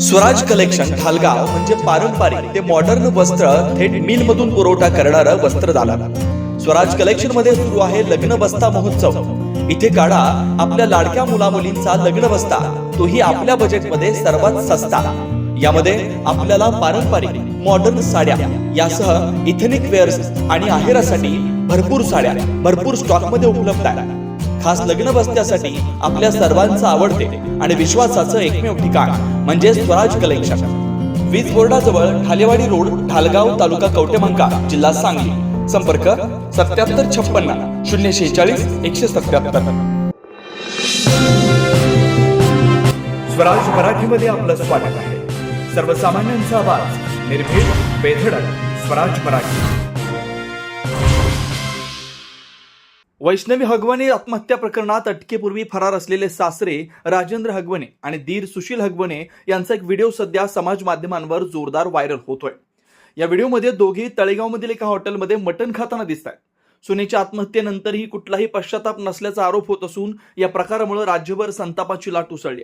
Swaraj collection Dhalgaon म्हणजे पारंपरिक ते मॉडर्न वस्त्र थेट मिल मधून पुरवठा करणारं वस्त्रदालन. स्वराज कलेक्शन मध्ये सुरू आहे लग्न बस्ता महोत्सव. इथे काढा आपल्या लाडक्या मुलामुलींचा लग्न बस्ता, तोही आपल्या बजेटमध्ये सर्वात सस्ता. यामध्ये आपल्याला पारंपरिक मॉडर्न साड्या यासह इथेनिक वेअर्स आणि आहेरासाठी भरपूर साड्या भरपूर स्टॉक मध्ये उपलब्ध आहे. खास लग्न बस्त्यासाठी आपल्या सर्वांचं आवडते आणि विश्वासाचं एकमेव ठिकाण म्हणजे स्वराज कलेक्शन. वीज बोर्डाजवळ ठालेवाडी रोड, ढालगाव, तालुका कवटेमहांका, जिल्हा सांगली. संपर्क 7756 046 177. स्वराज मराठीमध्ये आपलं स्वागत आहे. सर्वसामान्यांचा आवाज, निर्भीड, बेधडक. स्वराज मराठी. वैष्णवी हगवणे आत्महत्या प्रकरणात अटकेपूर्वी फरार असलेले सासरे राजेंद्र हगवणे आणि दीर सुशील हगवणे यांचा एक व्हिडिओ सध्या समाज माध्यमांवर जोरदार व्हायरल होतोय. या व्हिडिओमध्ये दोघे तळेगावमधील एका हॉटेलमध्ये मटण खाताना दिसत आहेत. सुनेच्या आत्महत्येनंतरही कुठलाही पश्चाताप नसल्याचा आरोप होत असून या प्रकारामुळे राज्यभर संतापाची लाट उसळली.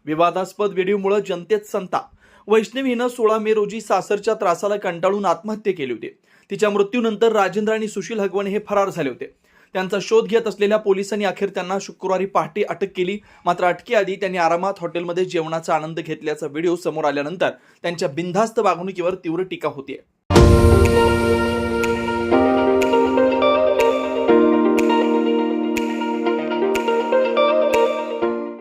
विवादास्पद व्हिडिओमुळे जनतेत संताप. वैष्णवीनं 16 मे रोजी सासरच्या त्रासाला कंटाळून आत्महत्या केली होती. तिच्या मृत्यूनंतर राजेंद्र आणि सुशील हगवणे हे फरार झाले होते. त्यांचा शोध घेत असलेल्या पोलिसांनी अखेर त्यांना शुक्रवारी पहाटे अटक केली. मात्र अटकेआधी त्यांनी आरामात हॉटेलमध्ये जेवणाचा आनंद घेतल्याचा व्हिडिओ समोर आल्यानंतर त्यांच्या बिनधास्त वागणुकीवर तीव्र टीका होतीये.